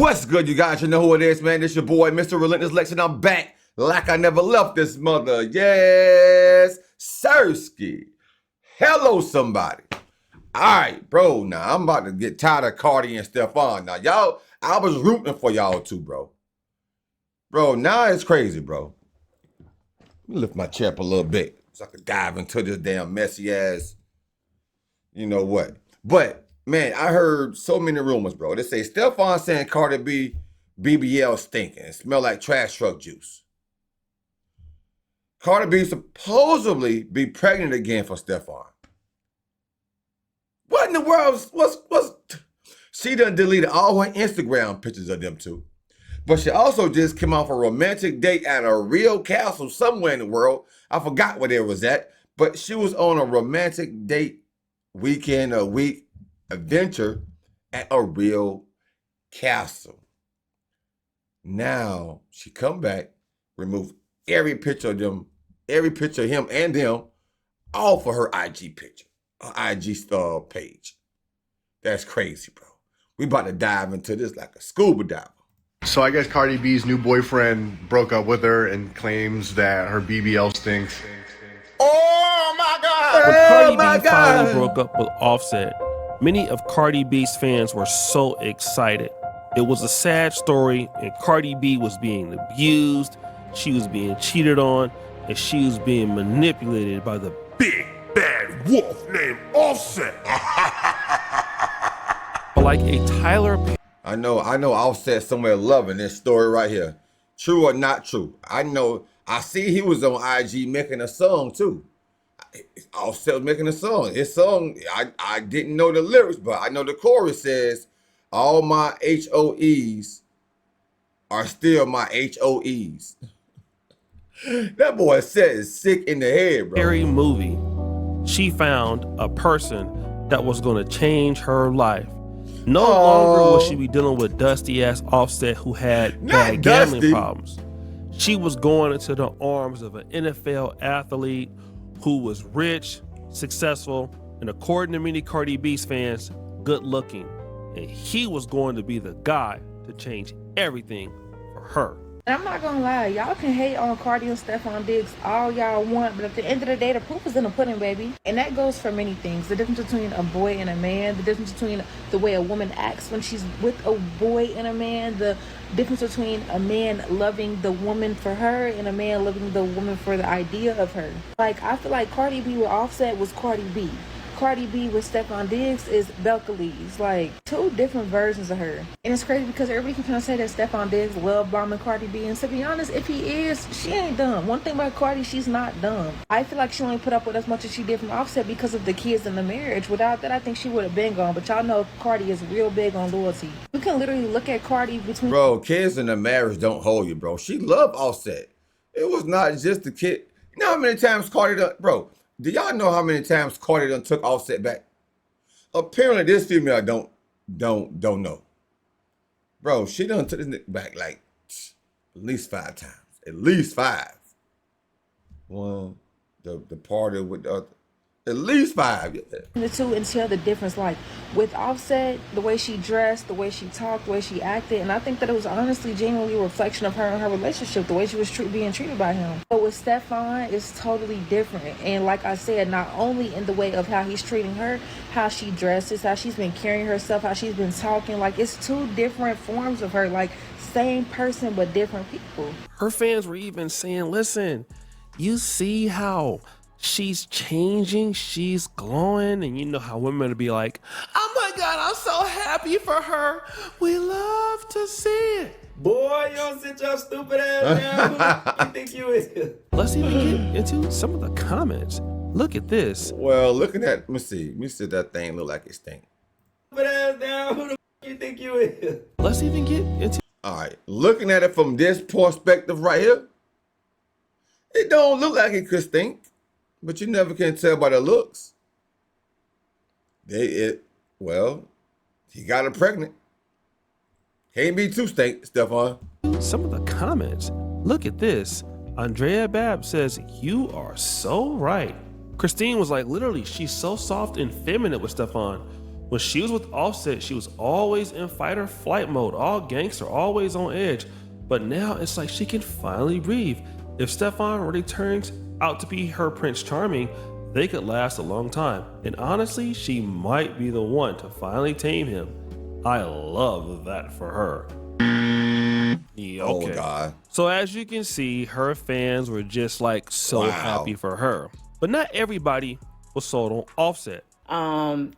What's good, you guys? You know who it is, man. It's your boy, Mr. Relentless Lex, and I'm back like I never left this mother. Yes, Sirski. Hello, somebody. All right, bro. Now, I'm about to get tired of Cardi and Stefon. Now, y'all, I was rooting for y'all too, bro. Bro, now it's crazy, bro. Let me lift my chair up a little bit so I can dive into this damn messy ass, you know what. But, man, I heard so many rumors, bro. They say Stefon saying Cardi B, BBL stinking. It smell like trash truck juice. Cardi B supposedly be pregnant again for Stefon. What in the world? What's she done deleted all her Instagram pictures of them two. But she also just came off a romantic date at a real castle somewhere in the world. I forgot where it was at. But she was on a romantic date week adventure at a real castle. Now she come back, remove every picture of them, every picture of him and them off of her IG picture, her IG page. That's crazy, bro. We about to dive into this like a scuba diver. So I guess Cardi B's new boyfriend broke up with her and claims that her BBL stinks. Oh my God! When Cardi B finally broke up with Offset, many of Cardi B's fans were so excited. It was a sad story, and Cardi B was being abused, she was being cheated on, and she was being manipulated by the big bad wolf named Offset. But like a Tyler I know Offset somewhere loving this story right here. True or not true. I see he was on IG making a song too. Offset was making a song. His song, I didn't know the lyrics, but I know the chorus says, all my HOEs are still my HOEs. That boy said is sick in the head, bro. Perry movie, she found a person that was going to change her life. No longer will she be dealing with dusty ass Offset who had bad gambling problems. She was going into the arms of an NFL athlete who was rich, successful, and according to many Cardi B's fans, good looking. And he was going to be the guy to change everything for her. And I'm not gonna lie, y'all can hate on Cardi and Stefon Diggs all y'all want, but at the end of the day, the proof is in the pudding, baby. And that goes for many things. The difference between a boy and a man, the difference between the way a woman acts when she's with a boy and a man, the difference between a man loving the woman for her and a man loving the woman for the idea of her. Like, I feel like Cardi B with Offset was Cardi B. Cardi B with Stefon Diggs is Belcalis, like two different versions of her. And it's crazy because everybody keeps trying to say that Stefon Diggs love bombing Cardi B, and to be honest, if he is, she ain't dumb. One thing about Cardi, she's not dumb. I feel like she only put up with as much as she did from Offset because of the kids and the marriage. Without that, I think she would have been gone, but y'all know Cardi is real big on loyalty. You can literally look at Cardi between— Bro, kids in the marriage don't hold you, bro. She loved Offset. It was not just the kid. You know how many times Cardi done, bro, do y'all know how many times Cardi done took Offset back? Apparently, this female don't know. Bro, she done took this nigga back like at least 5 times. At least 5. One, the party with the other. At least 5. Yeah. The two and tell the difference. Like with Offset, the way she dressed, the way she talked, the way she acted, and I think that it was honestly genuinely a reflection of her and her relationship, the way she was being treated by him. But with Stefon, it's totally different. And like I said, not only in the way of how he's treating her, how she dresses, how she's been carrying herself, how she's been talking. Like, it's two different forms of her. Like, same person but different people. Her fans were even saying, listen, you see how she's changing, she's glowing, and you know how women will be like, oh my God, I'm so happy for her. We love to see it. Boy, you don't sit your stupid ass down. Who the you think you is? Let's even get into some of the comments. Look at this. Well, looking at, let me see that thing look like it stink. Stupid ass down. Who the you think you is? Let's even get into— All right, looking at it from this perspective right here, it don't look like it could stink. But you never can tell by the looks. Well, he got her pregnant. Can't be too stink, Stefon. some of the comments. Look at this. Andrea Babb says, you are so right. Christine was like, literally, she's so soft and feminine with Stefon. When she was with Offset, she was always in fight or flight mode, all gangster, always on edge. But now it's like she can finally breathe. If Stefon really turns out to be her Prince Charming, they could last a long time. And honestly, she might be the one to finally tame him. I love that for her. Yeah, okay. Oh God. So as you can see, her fans were just like so happy for her. But not everybody was sold on Offset.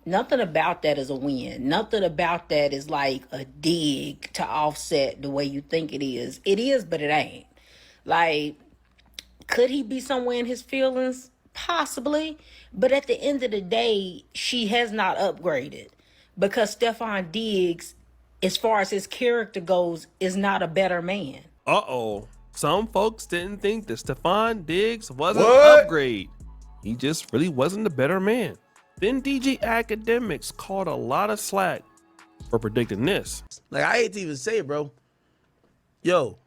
Nothing about that is a win. Nothing about that is like a dig to Offset the way you think it is. It is, but it ain't. Like, could he be somewhere in his feelings? Possibly. But at the end of the day, she has not upgraded. Because Stefon Diggs, as far as his character goes, is not a better man. Uh-oh. Some folks didn't think that Stefon Diggs was an What? upgrade. He just really wasn't a better man. Then DJ Academics called a lot of slack for predicting this. Like, I hate to even say it, bro. Yo,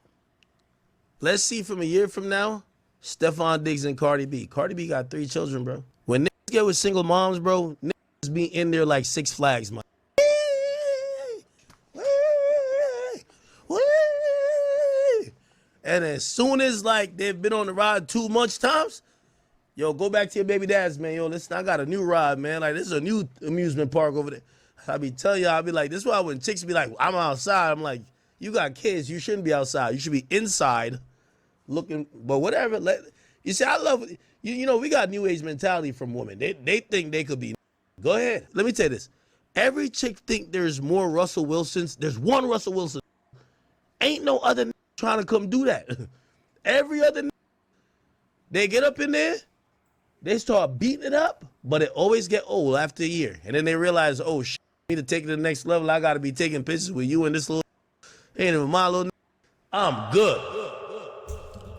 let's see from a year from now, Stefon Diggs and Cardi B. Cardi B got 3 children, bro. When niggas get with single moms, bro, niggas be in there like Six Flags, man. And as soon as, like, they've been on the ride too much times, yo, go back to your baby dads, man. Yo, listen, I got a new ride, man. Like, this is a new amusement park over there. I be telling y'all, I be like, this is why when chicks be like, I'm outside, I'm like, you got kids, you shouldn't be outside. You should be inside looking, but whatever. You see, I love, you know, we got new age mentality from women. They think they could be. Go ahead. Let me tell you this. Every chick think there's more Russell Wilsons. There's one Russell Wilson. Ain't no other trying to come do that. Every other they get up in there, they start beating it up, but it always get old after a year. And then they realize, oh, shit, I need to take it to the next level. I got to be taking pictures with you and this little, ain't even my little, I'm good.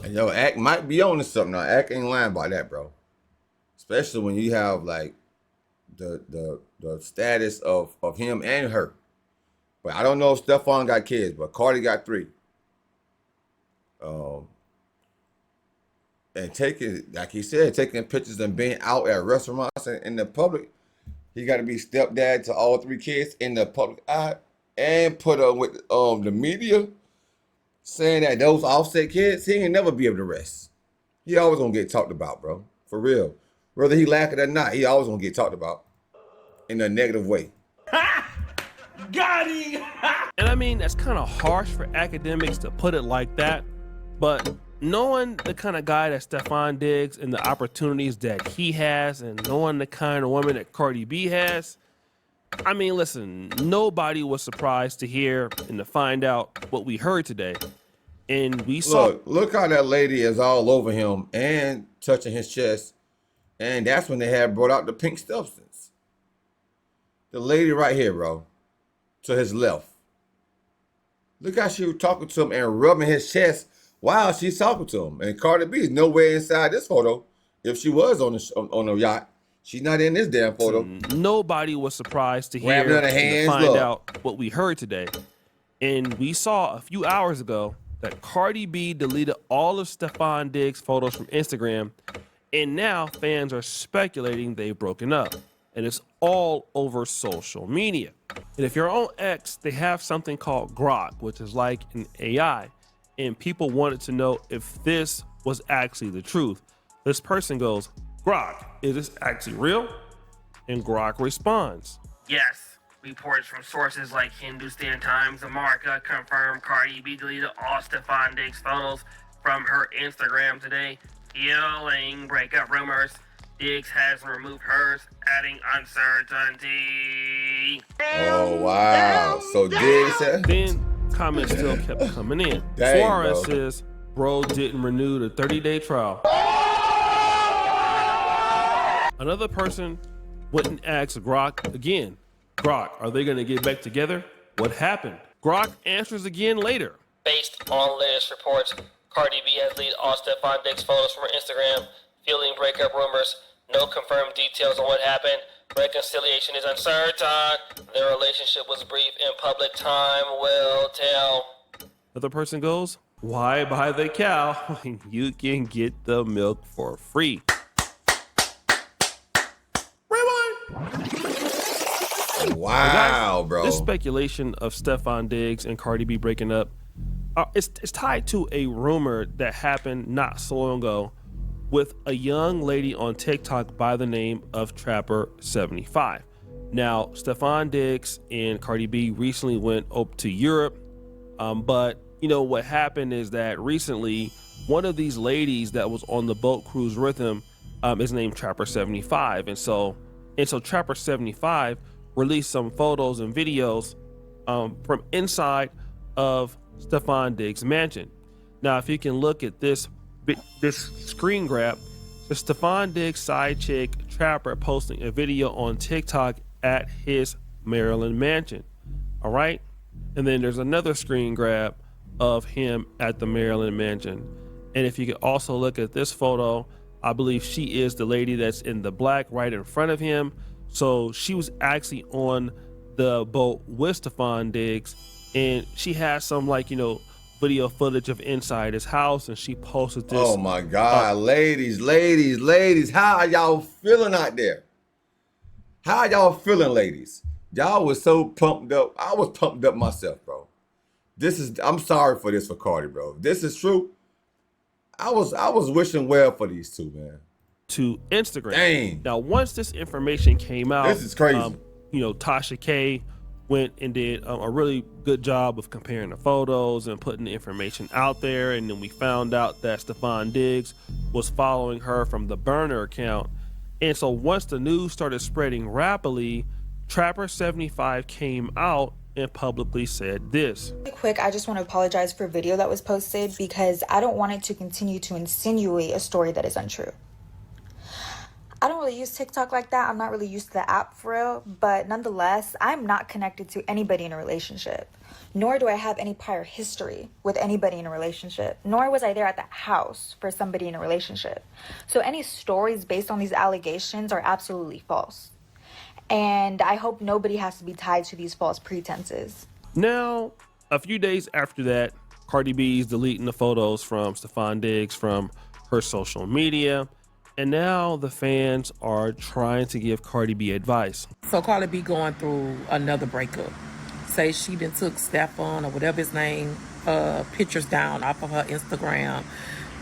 And yo, Act might be on to something now. Act ain't lying about that, bro. Especially when you have like the status of him and her. But I don't know if Stefon got kids, but Cardi got 3. And taking, like he said, taking pictures and being out at restaurants and in the public. He got to be stepdad to all 3 kids in the public eye and put up with the media saying that those Offset kids, he ain't never be able to rest. He always gonna get talked about, bro. For real. Whether he like it or not, he always gonna get talked about in a negative way. Got him. And I mean, that's kind of harsh for Academics to put it like that, but knowing the kind of guy that Stefon Diggs and the opportunities that he has and knowing the kind of woman that Cardi B has, I mean, listen, nobody was surprised to hear and to find out what we heard today. And we saw... Look how that lady is all over him and touching his chest. And that's when they had brought out the pink substance. The lady right here, bro, to his left. Look how she was talking to him and rubbing his chest while she's talking to him. And Cardi B is nowhere inside this photo. If she was on the yacht, she's not in this damn photo. Nobody was surprised to hear and to find out what we heard today. And we saw a few hours ago that Cardi B deleted all of Stefon Diggs' photos from Instagram. And now fans are speculating they've broken up. And it's all over social media. And if you're on X, they have something called Grok, which is like an AI. And people wanted to know if this was actually the truth. This person goes, Grok, is this actually real? And Grok responds, yes. Reports from sources like Hindustan Times America confirm Cardi B deleted all Stefon Diggs photos from her Instagram today, fueling breakup rumors. Diggs has removed hers, adding uncertainty. Oh, wow. So Diggs said... Then comments still kept coming in. Dang, Suarez bro. says, bro didn't renew the 30-day trial. Another person went and asked Grok again, Grok, are they going to get back together? What happened? Grok answers again later. Based on latest reports, Cardi B has deleted all Stefon Diggs photos from her Instagram, fueling breakup rumors. No confirmed details on what happened. Reconciliation is uncertain. Their relationship was brief and public time will tell. Another person goes, why buy the cow when you can get the milk for free? Wow, Guys, bro. this speculation of Stefon Diggs and Cardi B breaking up, it's tied to a rumor that happened not so long ago with a young lady on TikTok by the name of Trapper75. Now, Stefon Diggs and Cardi B recently went up to Europe, but you know what happened is that recently one of these ladies that was on the boat cruise with him is named Trapper75, and so Trapper75 released some photos and videos from inside of Stefon Diggs' mansion. Now, if you can look at this screen grab, the Stefon Diggs side chick Trapper posting a video on TikTok at his Maryland mansion. All right, and then there's another screen grab of him at the Maryland mansion. And if you could also look at this photo, I believe she is the lady that's in the black right in front of him. So she was actually on the boat with Stefon Diggs, and she has some video footage of inside his house, and she posted this. Oh my God, ladies, how are y'all feeling out there? How are y'all feeling, ladies? Y'all was so pumped up. I was pumped up myself, bro. I'm sorry for this for Cardi, bro. If this is true, I was wishing well for these two, man. To Instagram. Dang. Now, once this information came out, this is crazy. Tasha K went and did a really good job of comparing the photos and putting the information out there. And then we found out that Stefon Diggs was following her from the burner account. And so once the news started spreading rapidly, Trapper75 came out and publicly said this. Really quick, I just want to apologize for a video that was posted because I don't want it to continue to insinuate a story that is untrue. I don't really use TikTok like that. I'm not really used to the app for real, but nonetheless, I'm not connected to anybody in a relationship, nor do I have any prior history with anybody in a relationship, nor was I there at the house for somebody in a relationship. So any stories based on these allegations are absolutely false. And I hope nobody has to be tied to these false pretenses. Now, a few days after that, Cardi B's deleting the photos from Stefon Diggs from her social media. And now the fans are trying to give Cardi B advice. So Cardi B going through another breakup. Say she done took Stefon or whatever his name, pictures down off of her Instagram.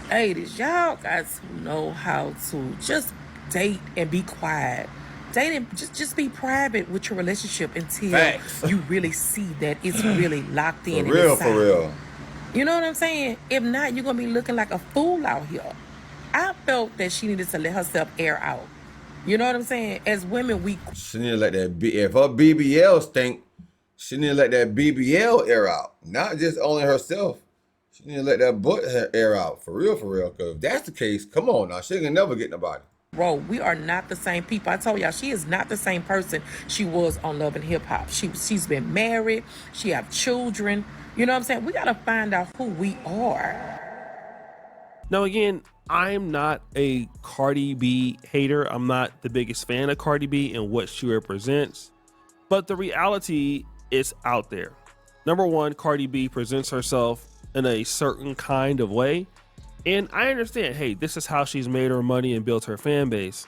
Ladies, y'all got to know how to just date and be quiet. Date and just be private with your relationship until you really see that it's really locked in. For real. You know what I'm saying? If not, you're going to be looking like a fool out here. I felt that she needed to let herself air out. You know what I'm saying? As women, she need to let that if her BBL stink, she need to let that BBL air out. Not just only herself. She need to let that butt air out. For real. Because if that's the case, come on now. She can never get nobody. Bro, we are not the same people. I told y'all, she is not the same person she was on Love and Hip Hop. She's been married. She have children. You know what I'm saying? We got to find out who we are. Now, again, I'm not a Cardi B hater. I'm not the biggest fan of Cardi B and what she represents. But the reality is out there. Number one, Cardi B presents herself in a certain kind of way. And I understand, hey, this is how she's made her money and built her fan base.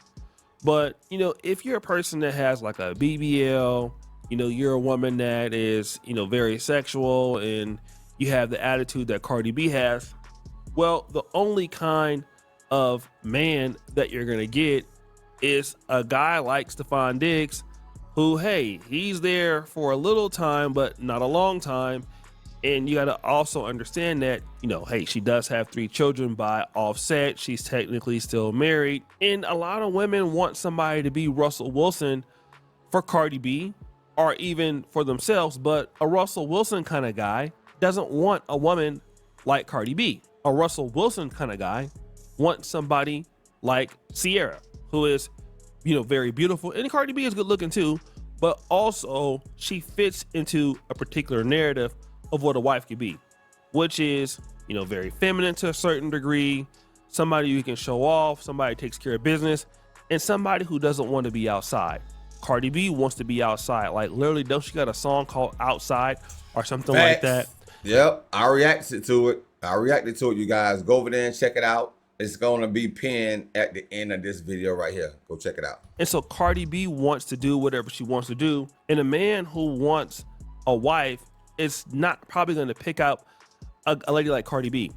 But, if you're a person that has like a BBL, you're a woman that is, very sexual and you have the attitude that Cardi B has, well, the only kind of man that you're going to get is a guy like Stefon Diggs who, hey, he's there for a little time, but not a long time. And you got to also understand that, hey, she does have 3 children by Offset. She's technically still married. And a lot of women want somebody to be Russell Wilson for Cardi B or even for themselves. But a Russell Wilson kind of guy doesn't want a woman like Cardi B. A Russell Wilson kind of guy wants somebody like Sierra, who is, very beautiful. And Cardi B is good looking too. But also she fits into a particular narrative of what a wife could be, which is, very feminine to a certain degree, somebody you can show off, somebody who takes care of business, and somebody who doesn't want to be outside. Cardi B wants to be outside. Like, literally, don't she got a song called Outside or something like that? Yep, I reacted to it, you guys. Go over there and check it out. It's gonna be pinned at the end of this video right here. Go check it out. And so Cardi B wants to do whatever she wants to do. And a man who wants a wife is not probably going to pick out a lady like Cardi B.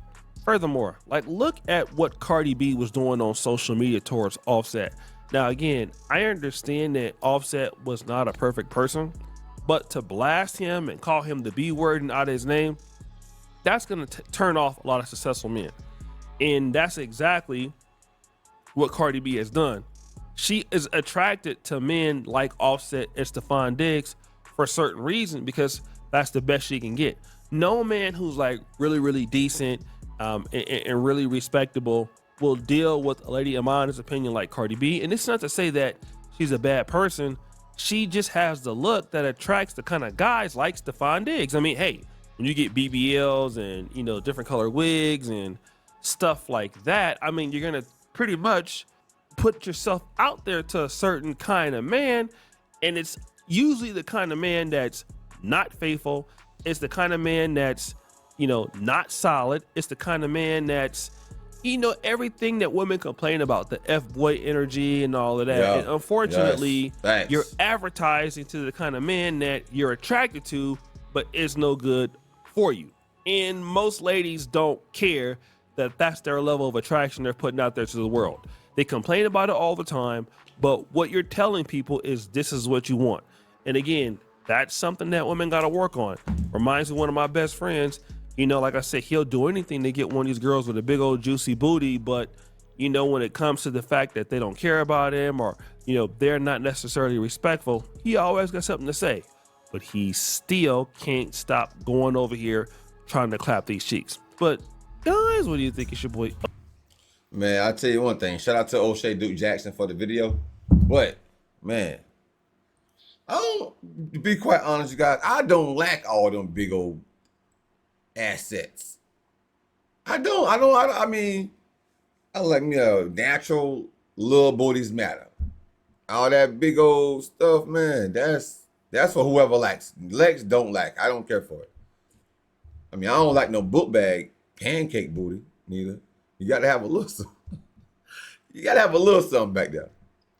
Furthermore, like, look at what Cardi B was doing on social media towards Offset. Now, again, I understand that Offset was not a perfect person, but to blast him and call him the B word and out of his name, that's going to turn off a lot of successful men. And that's exactly what Cardi B has done. She is attracted to men like Offset and Stefon Diggs for a certain reason, because that's the best she can get. No man who's like really, really decent and really respectable will deal with a lady, in my honest opinion, like Cardi B. And it's not to say that she's a bad person. She just has the look that attracts the kind of guys like Stefon Diggs. I mean, hey, when you get BBLs and, you know, different color wigs and stuff like that, I mean, you're gonna pretty much put yourself out there to a certain kind of man, and it's usually the kind of man that's not faithful. It's the kind of man that's, you know, not solid. It's the kind of man that's, you know, everything that women complain about, the F-boy energy and all of that. Yeah. And unfortunately, Yes. you're advertising to the kind of man that you're attracted to, but is no good for you. And most ladies don't care that that's their level of attraction they're putting out there to the world. They complain about it all the time, but what you're telling people is this is what you want. And again, that's something that women got to work on. Reminds me of one of my best friends. You know, like I said, he'll do anything to get one of these girls with a big old juicy booty, but you know, when it comes to the fact that they don't care about him, or, you know, they're not necessarily respectful, he always got something to say. But he still can't stop going over here trying to clap these cheeks. But guys, what do you think? It's your boy. Man, I'll tell you one thing. Shout out to O'Shea Duke Jackson for the video. But, man, I don't, to be quite honest, you guys, I don't lack all them big old assets. I mean, I like me a natural little booties matter. All that big old stuff, man, that's for whoever likes. Lex don't like. I don't care for it. I mean, I don't like no book bag pancake booty neither. You gotta have a little something. You gotta have a little something back there.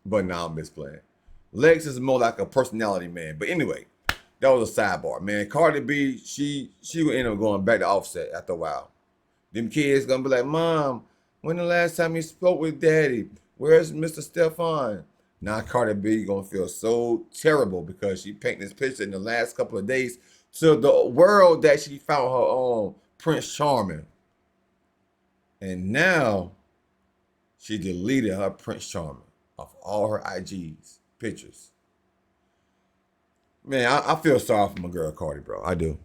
But now I'm misplaying. Lex is more like a personality man. But anyway, that was a sidebar, man. Cardi B, she would end up going back to Offset after a while. Them kids gonna be like, Mom, when the last time you spoke with Daddy? Where's Mr. Stefon? Now Cardi B gonna feel so terrible because she painted this picture in the last couple of days to the world that she found her own Prince Charming. And now she deleted her Prince Charming off all her IG's pictures. Man, I feel sorry for my girl Cardi, bro. I do.